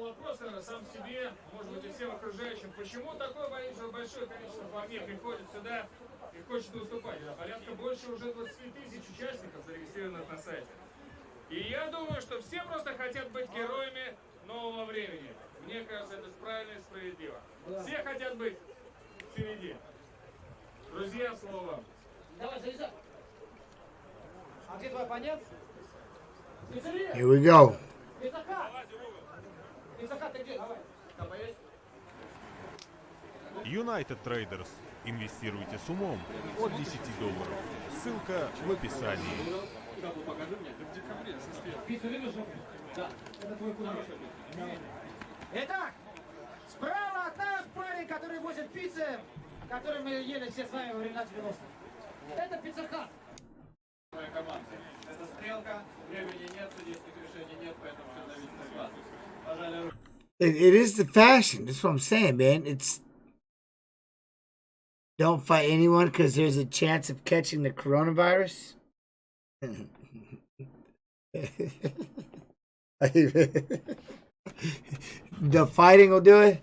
вопрос, наверное, сам себе, может быть, и всем окружающим. Почему такое большое количество парней приходит сюда и хочет выступать? Порядка больше уже 20 тысяч участников, зарегистрированных на сайте. И я думаю, что все просто хотят быть героями нового времени. Мне кажется, это правильно и справедливо. Все хотят быть впереди. Друзья, слово вам. Давай, залезай. А где твой оппонент? Here we go. United Traders. Инвестируйте с умом от $10. Ссылка в описании. Итак, справа от нас парень, который возит пиццы, который мы ели все с вами во времена 90-х. Это пицца-хат. Это стрелка, времени нет, судейских решений нет, поэтому все зависит от вас. Пожалуйста. It is the fashion. That's what I'm saying, man. It's don't fight anyone because there's a chance of catching the coronavirus. The fighting will do it.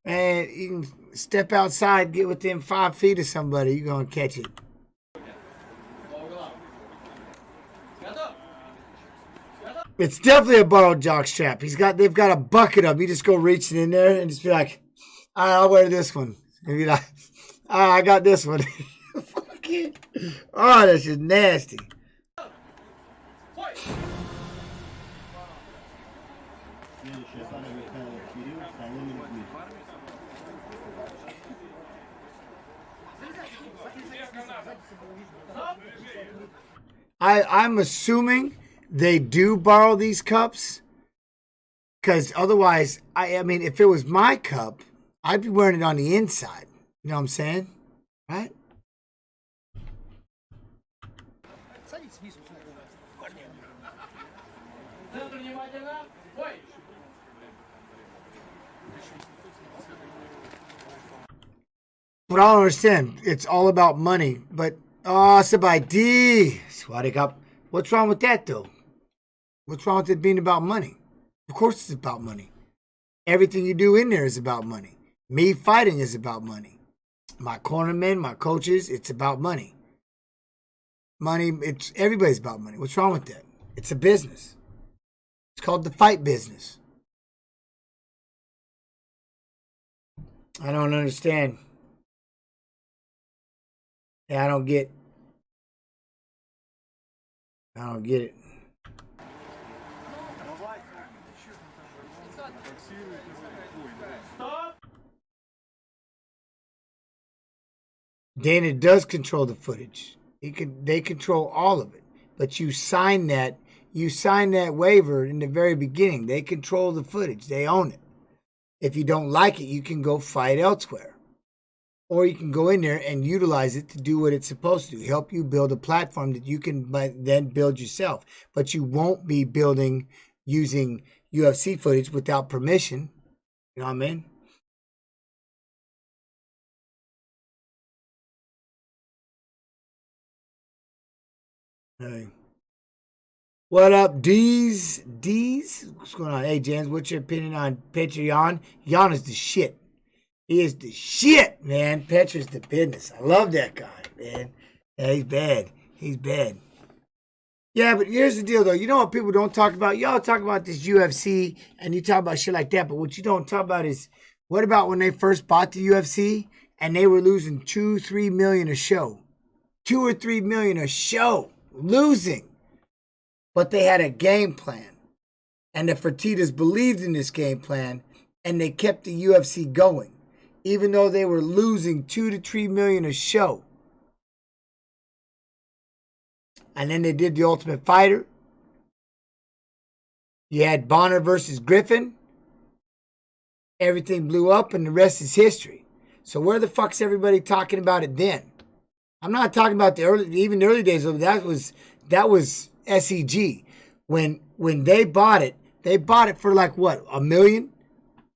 Man, you can step outside, get within 5 feet of somebody, you're gonna catch it. It's definitely a borrowed jock strap. They've got a bucket of them. You just go reaching in there and just be like, all right, I'll wear this one. And be like, all right, I got this one. Fuck it. Oh, that's just nasty. I'm assuming they do borrow these cups, because otherwise, I mean, if it was my cup, I'd be wearing it on the inside. You know what I'm saying? Right? But I don't understand. It's all about money. But, oh, Sabai D. What's wrong with that, though? What's wrong with it being about money? Of course it's about money. Everything you do in there is about money. Me fighting is about money. My cornermen, my coaches, it's about money. Money, everybody's about money. What's wrong with that? It's a business. It's called the fight business. I don't understand. Yeah, I don't get it. Dana does control the footage. They control all of it. But you sign that waiver in the very beginning. They control the footage. They own it. If you don't like it, you can go fight elsewhere. Or you can go in there and utilize it to do what it's supposed to do. Help you build a platform that you can then build yourself. But you won't be building using UFC footage without permission. You know what I mean? Hey. What up, D's? What's going on? Hey, Jens, what's your opinion on Patreon? Jan is the shit. He is the shit, man. Petra's the business. I love that guy, man. Yeah, he's bad. He's bad. Yeah, but here's the deal, though. You know what people don't talk about? Y'all talk about this UFC, and you talk about shit like that, but what you don't talk about is, what about when they first bought the UFC, and they were losing 2-3 million a show? 2 or 3 million a show. Losing. But they had a game plan. And the Fertitas believed in this game plan, and they kept the UFC going, even though they were losing 2 to 3 million a show. And then they did the Ultimate Fighter. You had Bonner versus Griffin. Everything blew up, and the rest is history. So where the fuck's everybody talking about it then? I'm not talking about the early days of that was SEG. When they bought it for like what, $1 million,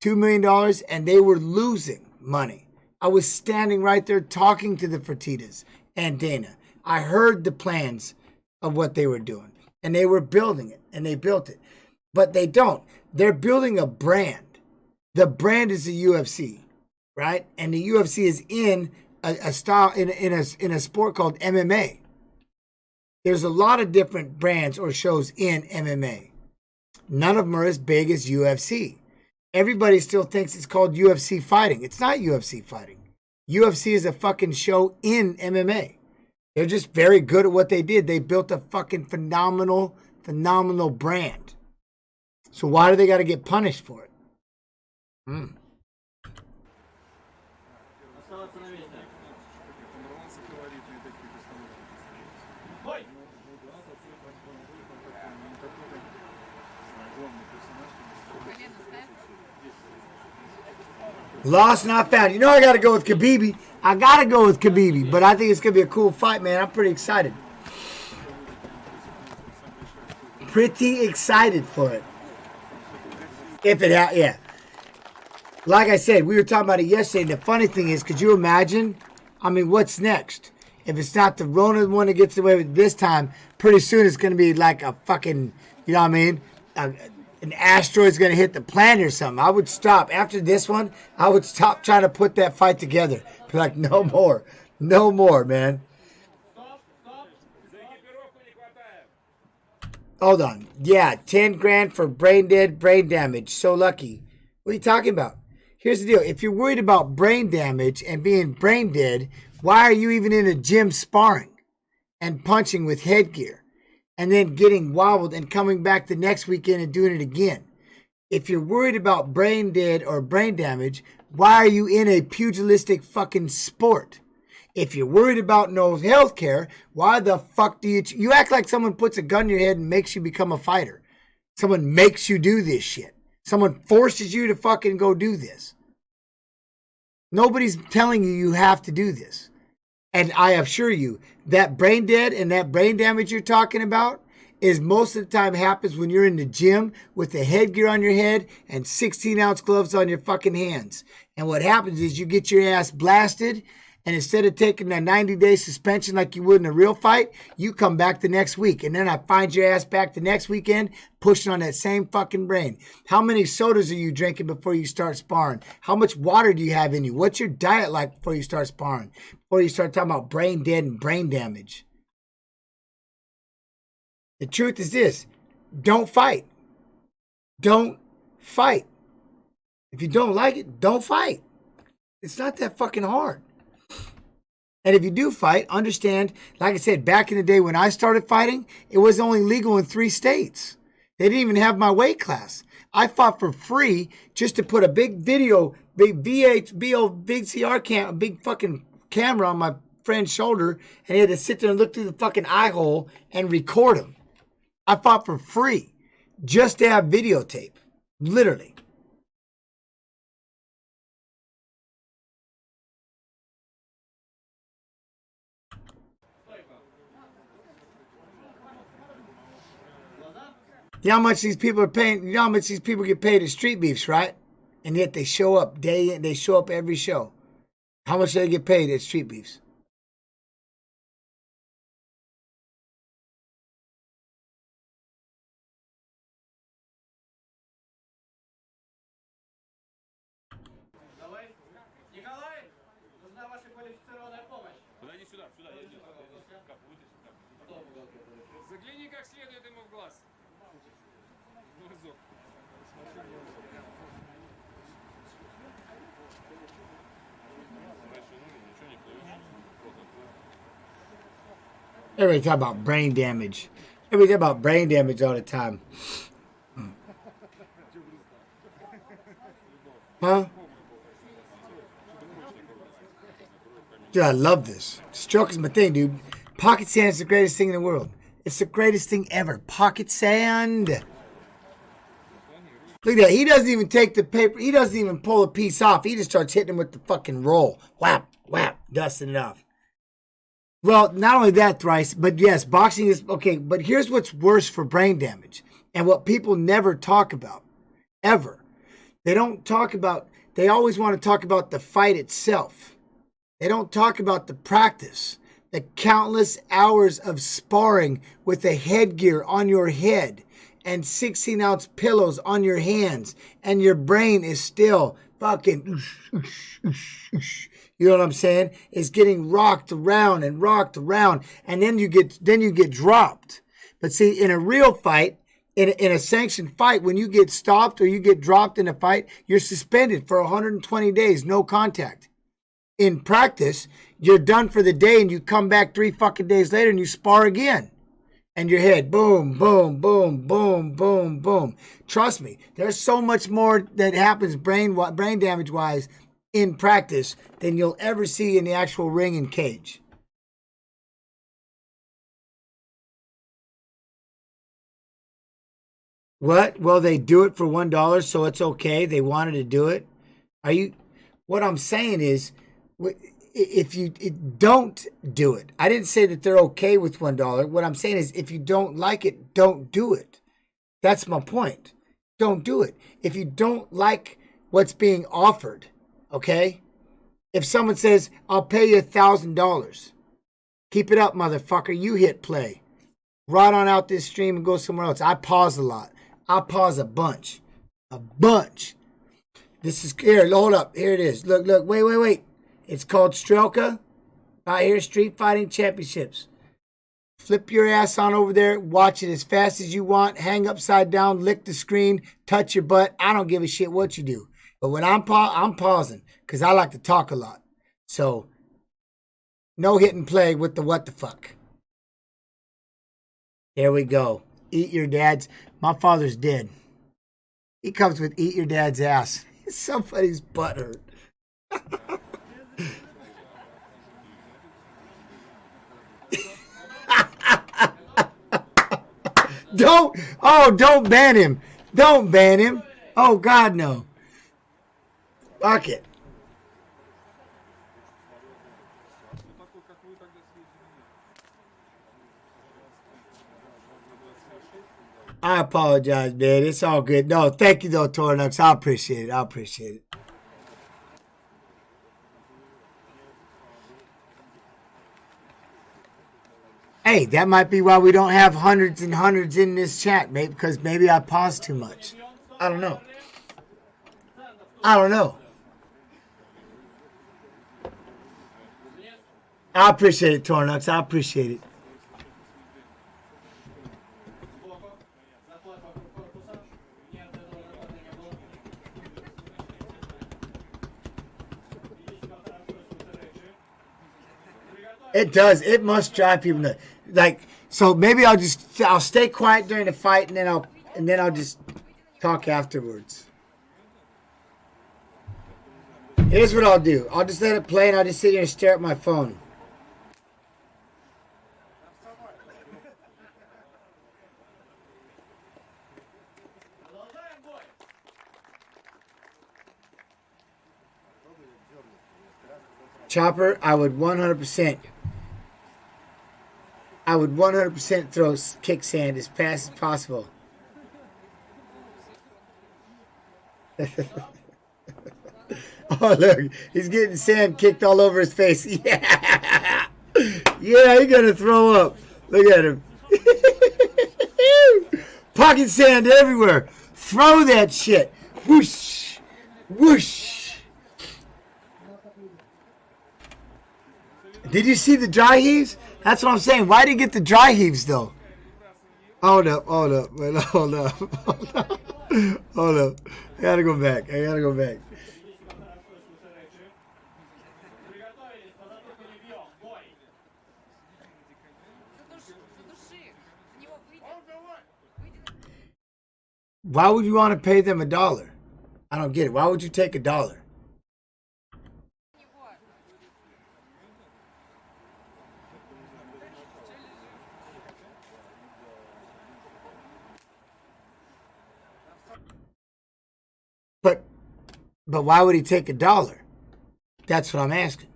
$2 million, and they were losing money. I was standing right there talking to the Fertitas and Dana. I heard the plans of what they were doing, and they were building it, and they built it. But they don't. They're building a brand. The brand is the UFC, right? And the UFC is in a style in a sport called MMA. There's a lot of different brands or shows in MMA. None of them are as big as UFC. Everybody still thinks it's called UFC fighting. It's not UFC fighting. UFC is a fucking show in MMA. They're just very good at what they did. They built a fucking phenomenal brand. So why do they got to get punished for it? Lost, not found. You know I got to go with Khabib. I got to go with Khabib, but I think it's going to be a cool fight, man. I'm pretty excited. Pretty excited for it. If it yeah. Like I said, we were talking about it yesterday. And the funny thing is, could you imagine? I mean, what's next? If it's not the Rona one that gets away with it this time, pretty soon it's going to be like a fucking, you know what I mean? An asteroid's going to hit the planet or something. I would stop. After this one, I would stop trying to put that fight together. Be like, no more. No more, man. Hold on. Yeah, 10 grand for brain dead, brain damage. So lucky. What are you talking about? Here's the deal. If you're worried about brain damage and being brain dead, why are you even in a gym sparring and punching with headgear and then getting wobbled and coming back the next weekend and doing it again? If you're worried about brain dead or brain damage, why are you in a pugilistic fucking sport? If you're worried about no health care, why the fuck do you act like someone puts a gun in your head and makes you become a fighter? Someone makes you do this shit. Someone forces you to fucking go do this. Nobody's telling you you have to do this. And I assure you, that brain dead and that brain damage you're talking about is most of the time happens when you're in the gym with the headgear on your head and 16-ounce gloves on your fucking hands. And what happens is you get your ass blasted, and instead of taking a 90-day suspension like you would in a real fight, you come back the next week. And then I find your ass back the next weekend pushing on that same fucking brain. How many sodas are you drinking before you start sparring? How much water do you have in you? What's your diet like before you start sparring? Before you start talking about brain dead and brain damage? The truth is this. Don't fight. Don't fight. If you don't like it, don't fight. It's not that fucking hard. And if you do fight, understand, like I said, back in the day when I started fighting, it was only legal in 3 states. They didn't even have my weight class. I fought for free just to put a big video, big VCR big fucking camera on my friend's shoulder, and he had to sit there and look through the fucking eye hole and record him. I fought for free just to have videotape. Literally. You know how much these people are paying? You know how much these people get paid at Street Beefs, right? And yet they show up day in, they show up every show. How much do they get paid at Street Beefs? Загляни как следует ему в глаз. Глазок. Everybody talk about brain damage. Everybody talk about brain damage all the time. Huh? Dude, I love this. Stroke is my thing, dude. Pocket sand is the greatest thing in the world. It's the greatest thing ever. Pocket sand. Look at that. He doesn't even take the paper. He doesn't even pull a piece off. He just starts hitting him with the fucking roll. Whap, whap, dusting it off. Well, not only that, Thrice, but yes, boxing is okay. But here's what's worse for brain damage and what people never talk about, ever. They don't talk about, they always want to talk about the fight itself. They don't talk about the practice, the countless hours of sparring with a headgear on your head and 16-ounce pillows on your hands, and your brain is still fucking, you know what I'm saying? It's getting rocked around, and then you get dropped. But see, in a real fight, in a sanctioned fight, when you get stopped or you get dropped in a fight, you're suspended for 120 days, no contact. In practice, you're done for the day and you come back 3 fucking days later and you spar again. And your head, boom, boom, boom, boom, boom, boom. Trust me, there's so much more that happens brain damage-wise in practice than you'll ever see in the actual ring and cage. What? Well, they do it for $1, so it's okay. They wanted to do it. What I'm saying is, if you don't do it, I didn't say that they're okay with $1. What I'm saying is, if you don't like it, don't do it. That's my point. Don't do it. If you don't like what's being offered, okay? If someone says, I'll pay you $1,000, keep it up, motherfucker. You hit play. Right on out this stream and go somewhere else. I pause a lot. I pause a bunch. A bunch. This is here. Hold up. Here it is. Look. Wait. It's called Strelka. Right here, Street Fighting Championships. Flip your ass on over there. Watch it as fast as you want. Hang upside down. Lick the screen. Touch your butt. I don't give a shit what you do. But when I'm pausing because I like to talk a lot. So, no hit and play with the what the fuck. There we go. Eat your dad's. My father's dead. He comes with eat your dad's ass. Somebody's butthurt. Don't ban him. Don't ban him. Oh, God, no. Fuck it. I apologize, man. It's all good. No, thank you, though, Tornux. I appreciate it. Hey, that might be why we don't have hundreds and hundreds in this chat, mate, because maybe I paused too much. I don't know. I appreciate it, Tornux. I appreciate it. It does. It must drive people nuts. Like, so maybe I'll stay quiet during the fight and then I'll just talk afterwards. Here's what I'll do. I'll just let it play and I'll just sit here and stare at my phone. Chopper, I would 100% throw kick sand as fast as possible. Oh, look. He's getting sand kicked all over his face. Yeah. Yeah, he's going to throw up. Look at him. Pocket sand everywhere. Throw that shit. Whoosh. Whoosh. Did you see the dry heaves? That's what I'm saying. Why did he get the dry heaves, though? Hold up. Wait, hold up. I gotta go back. Why would you want to pay them $1? I don't get it. Why would you take $1? But why would he take $1? That's what I'm asking.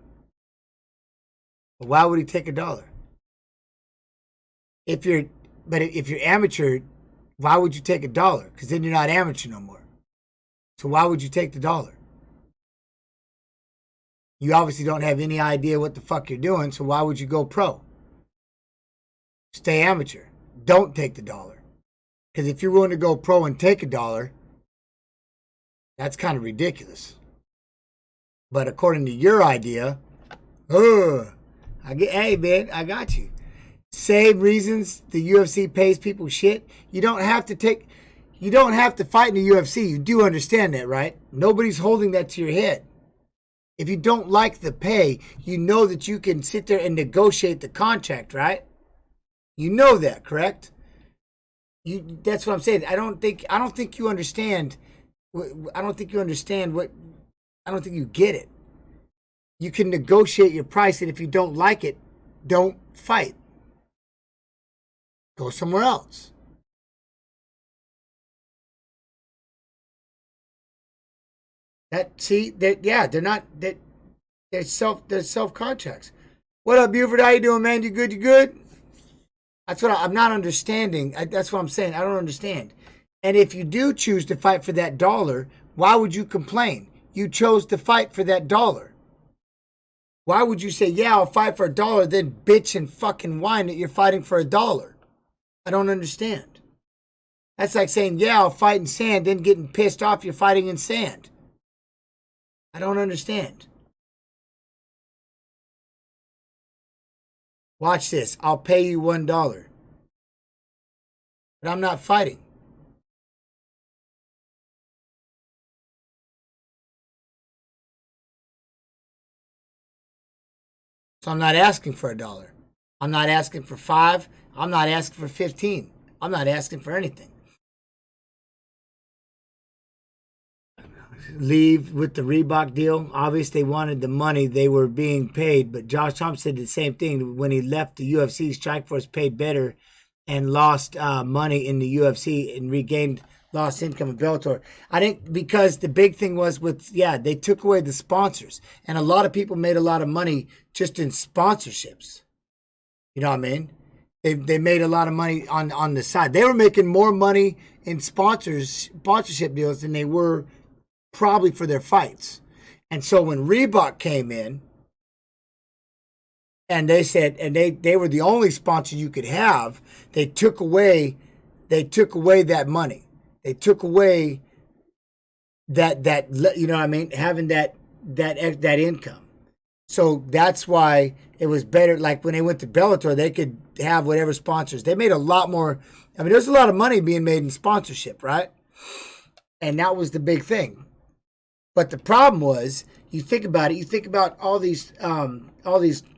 Why would he take $1? If you're amateur, why would you take $1? Because then you're not amateur no more. So why would you take the $1? You obviously don't have any idea what the fuck you're doing, so why would you go pro? Stay amateur. Don't take the $1. Because if you're willing to go pro and take $1, that's kind of ridiculous. But according to your idea, hey man, I got you. Same reasons the UFC pays people shit. You don't have to fight in the UFC. You do understand that, right? Nobody's holding that to your head. If you don't like the pay, you know that you can sit there and negotiate the contract, right? You know that, correct? That's what I'm saying. I don't think you understand. I don't think you get it. You can negotiate your price, and if you don't like it, don't fight. Go somewhere else. They're not. They're self contracts. What up, Buford? How you doing, man? You good? You good? That's what I'm not understanding. That's what I'm saying. I don't understand. And if you do choose to fight for that $1, why would you complain? You chose to fight for that $1. Why would you say, yeah, I'll fight for $1, then bitch and fucking whine that you're fighting for $1? I don't understand. That's like saying, yeah, I'll fight in sand, then getting pissed off you're fighting in sand. I don't understand. Watch this. I'll pay you $1. But I'm not fighting. So I'm not asking for $1. I'm not asking for $5. I'm not asking for $15. I'm not asking for anything. Leave with the Reebok deal. Obviously, they wanted the money they were being paid, but Josh Thompson did the same thing. When he left the UFC, Strikeforce paid better and lost money in the UFC and regained lost income in Bellator. I think because the big thing was they took away the sponsors, and a lot of people made a lot of money just in sponsorships. You know what I mean? They made a lot of money on the side. They were making more money in sponsorship deals than they were probably for their fights. And so when Reebok came in and they said, and they were the only sponsor you could have, they took away that money. They took away that you know what I mean, having that income. So that's why it was better. Like when they went to Bellator, they could have whatever sponsors. They made a lot more. I mean, there's a lot of money being made in sponsorship, right? And that was the big thing. But the problem was, you think about it. You think about all these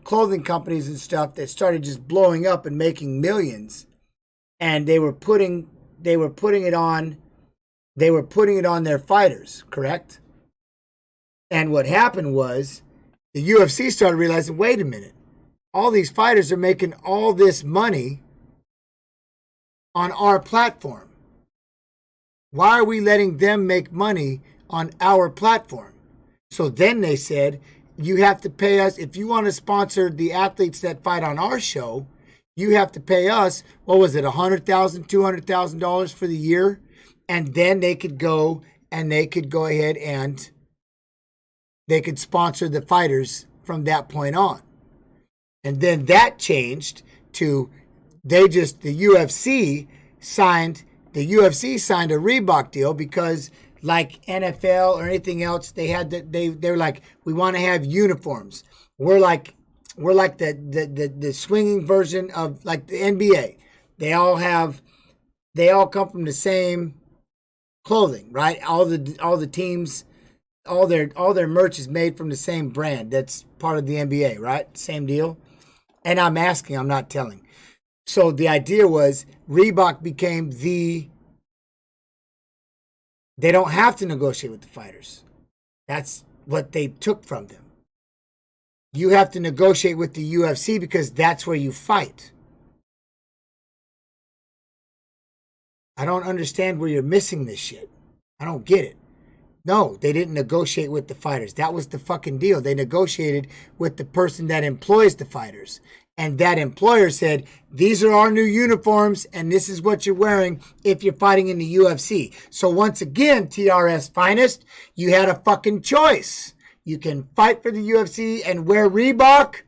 clothing companies and stuff that started just blowing up and making millions, and they were putting it on their fighters, correct? And what happened was the UFC started realizing, wait a minute, all these fighters are making all this money on our platform. Why are we letting them make money on our platform? So then they said, you have to pay us. If you want to sponsor the athletes that fight on our show, you have to pay us, what was it, $100,000, $200,000 for the year? And then they could go ahead and they could sponsor the fighters from that point on. And then that changed to the UFC signed a Reebok deal because, like NFL or anything else, they're like, we want to have uniforms. We're like the swinging version of like the NBA. They all come from the same clothing, right? All the teams, all their merch is made from the same brand. That's part of the NBA, right? Same deal. And I'm asking, I'm not telling. So the idea was Reebok became they don't have to negotiate with the fighters. That's what they took from them. You have to negotiate with the UFC because that's where you fight. I don't understand where you're missing this shit. I don't get it. No, they didn't negotiate with the fighters. That was the fucking deal. They negotiated with the person that employs the fighters. And that employer said, these are our new uniforms, and this is what you're wearing if you're fighting in the UFC. So once again, TRS Finest, you had a fucking choice. You can fight for the UFC and wear Reebok,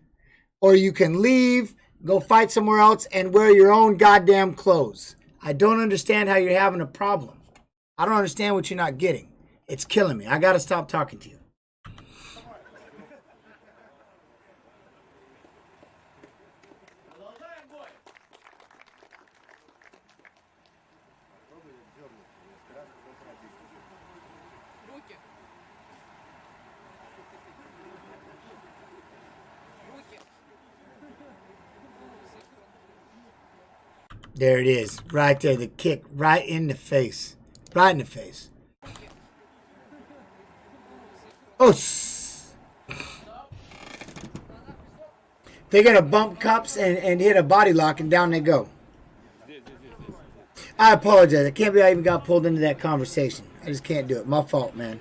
or you can leave, go fight somewhere else, and wear your own goddamn clothes. I don't understand how you're having a problem. I don't understand what you're not getting. It's killing me. I got to stop talking to you. There it is. Right there. The kick right in the face. Right in the face. Oh. They're going to bump cups and hit a body lock, and down they go. I apologize. I can't believe I even got pulled into that conversation. I just can't do it. My fault, man.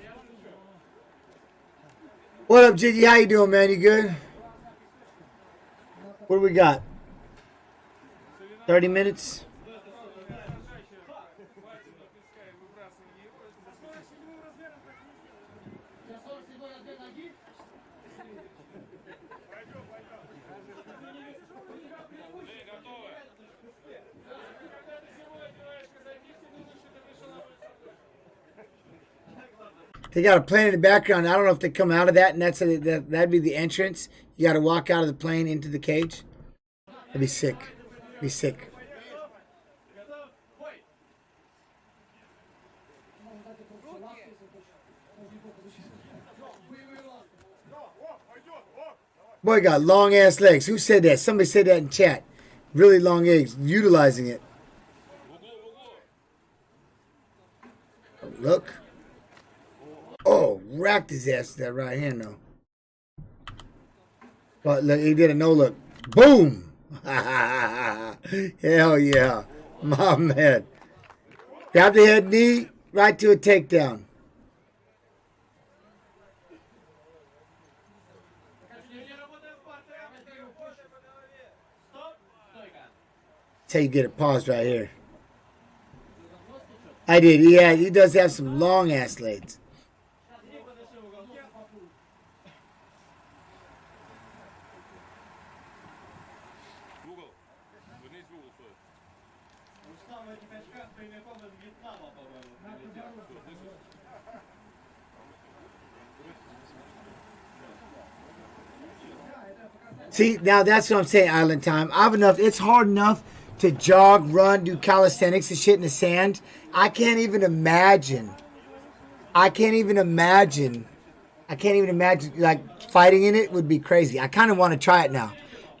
What up, Jiggy? How you doing, man? You good? What do we got? 30 minutes? They got a plane in the background. I don't know if they come out of that, and that'd be the entrance. You got to walk out of the plane into the cage. That'd be sick. Be sick. Boy got long ass legs. Who said that? Somebody said that in chat. Really long legs. Utilizing it. Look. Oh, racked his ass with that right hand though. But look, he did a no look. Boom! Hell yeah. My man. Grab the head knee, right to a takedown. That's how you get it paused right here. I did. Yeah, he does have some long ass legs. See, now that's what I'm saying, Island Time. I've enough. It's hard enough to jog, run, do calisthenics and shit in the sand. I can't even imagine. Like, fighting in it would be crazy. I kind of want to try it now.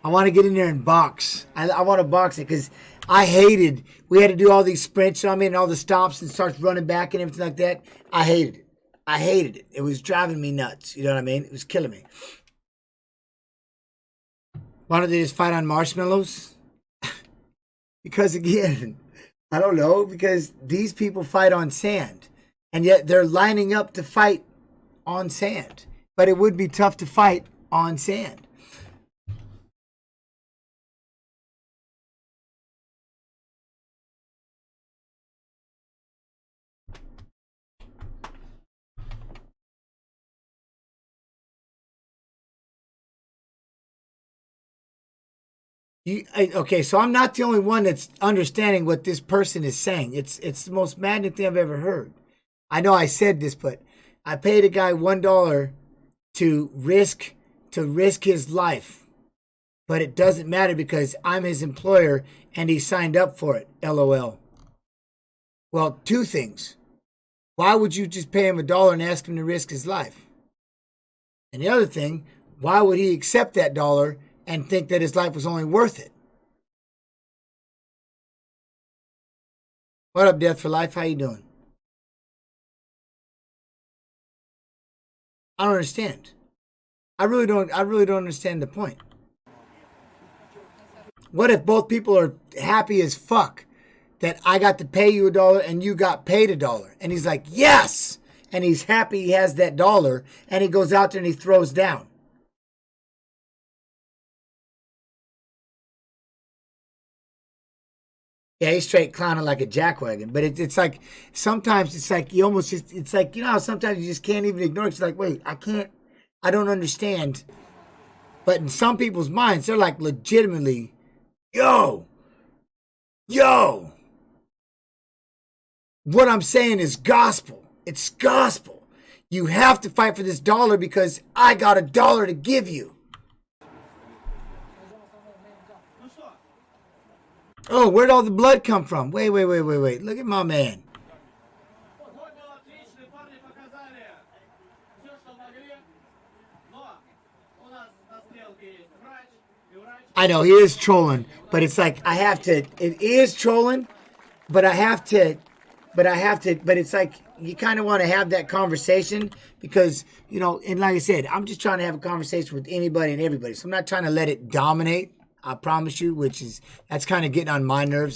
I want to get in there and box. I want to box it because I hated, we had to do all these sprints, you know what I mean, and all the stops and starts running back and everything like that. I hated it. It was driving me nuts. You know what I mean? It was killing me. Why don't they just fight on marshmallows? Because again, I don't know, because these people fight on sand. And yet they're lining up to fight on sand. But it would be tough to fight on sand. Okay, so I'm not the only one that's understanding what this person is saying. It's the most maddening thing I've ever heard. I know I said this, but I paid a guy $1 to risk his life. But it doesn't matter because I'm his employer and he signed up for it. LOL. Well, two things. Why would you just pay him $1 and ask him to risk his life? And the other thing, why would he accept that $1 and think that his life was only worth it? What up, Death for Life? How you doing? I don't understand. I really don't understand the point. What if both people are happy as fuck that I got to pay you $1 and you got paid $1? And he's like, yes! And he's happy he has that $1 and he goes out there and he throws down. Yeah, he's straight clowning like a jackwagon. But it's like, sometimes it's like you almost just, it's like, you know how sometimes you just can't even ignore it. It's like, wait, I don't understand. But in some people's minds, they're like legitimately, yo. What I'm saying is gospel. It's gospel. You have to fight for this dollar because I got $1 to give you. Oh, where'd all the blood come from? Wait. Look at my man. I know he is trolling, but it's like I have to. It is trolling, but I have to. But it's like you kind of want to have that conversation because, you know, and like I said, I'm just trying to have a conversation with anybody and everybody. So I'm not trying to let it dominate. I promise you, that's kind of getting on my nerves.